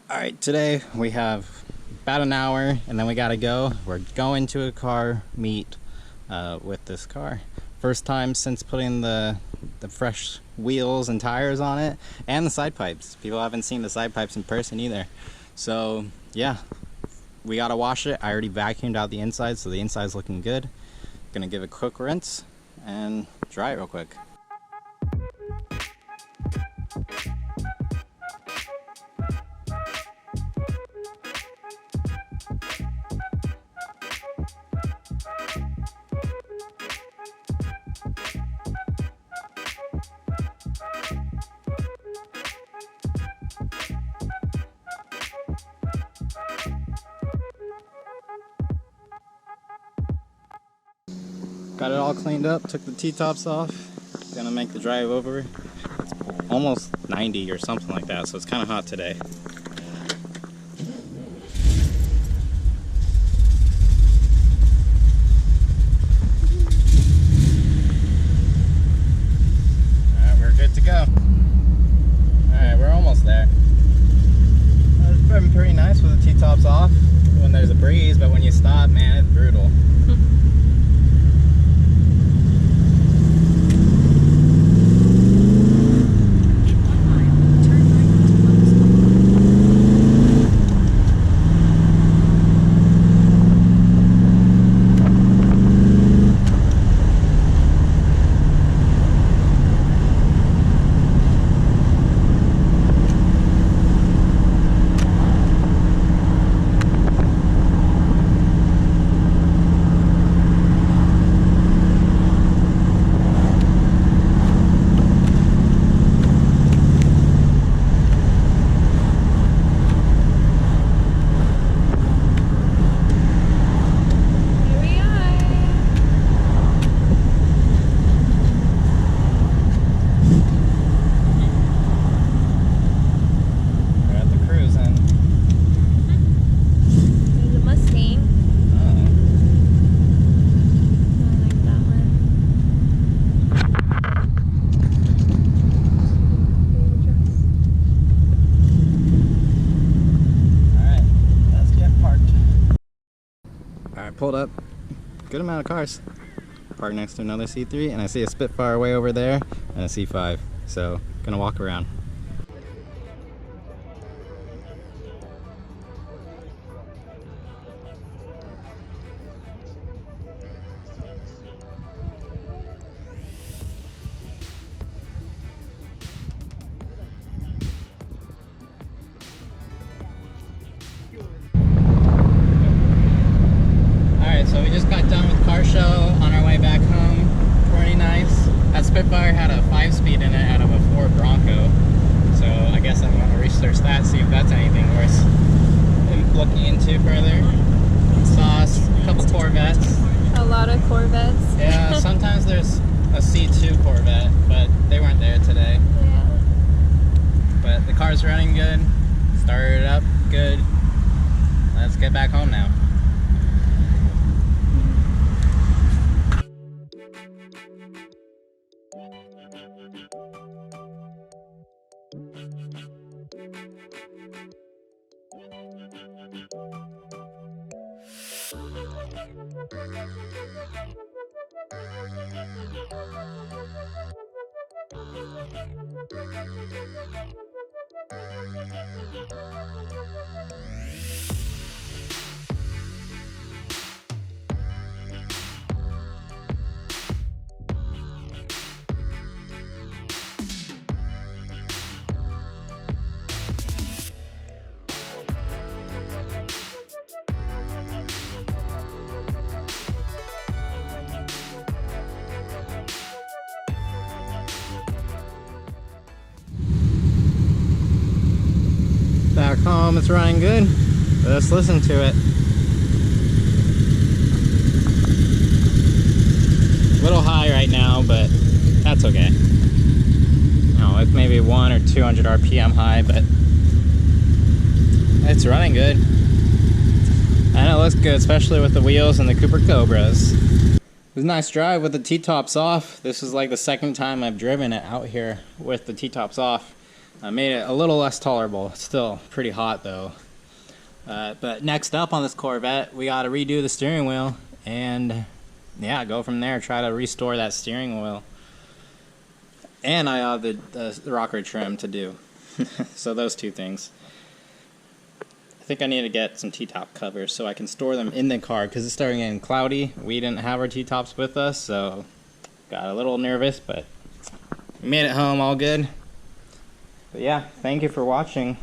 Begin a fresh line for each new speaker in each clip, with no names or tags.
Alright, today we have about an hour and then we gotta go. We're going to a car meet with this car. First time since putting the fresh wheels and tires on it and the side pipes. People haven't seen the side pipes in person either. So yeah, we gotta wash it. I already vacuumed out the inside, so the inside's looking good. Gonna give it a quick rinse and dry it real quick. Got it all cleaned up, took the T-tops off. Gonna make the drive over. It's almost 90 or something like that, so it's kind of hot today. Alright, we're good to go. Alright, we're almost there. It's been pretty nice with the T-tops off when there's a breeze, but when you stop, man, it's brutal. Pulled up, good amount of cars parked next to another C3, and I see a Spitfire way over there and a C5, so gonna walk around. So we just got done with car show on our way back home. Pretty nice. That Spitfire had a 5-speed in it out of a Ford Bronco. So I guess I'm going to research that, see if that's anything worth looking into further. Saw a couple Corvettes.
A lot of Corvettes.
Yeah, sometimes there's a C2 Corvette, but they weren't there today.
Yeah.
But the car's running good. Started it up good. Let's get back home now. Back home, it's running good. Let's listen to it. A little high right now, but that's okay. You know, it's maybe 100 or 200 RPM high, but it's running good. And it looks good, especially with the wheels and the Cooper Cobras. It was a nice drive with the T-tops off. This is like the second time I've driven it out here with the T-tops off. I made it a little less tolerable. It's still pretty hot though. But next up on this Corvette, we got to redo the steering wheel and yeah, go from there. Try to restore that steering wheel. And I have the rocker trim to do. So those two things. I think I need to get some T-top covers so I can store them in the car because it's starting getting cloudy. We didn't have our T-tops with us, so got a little nervous, but we made it home all good. But yeah, thank you for watching.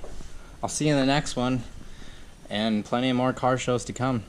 I'll see you in the next one, and plenty more car shows to come.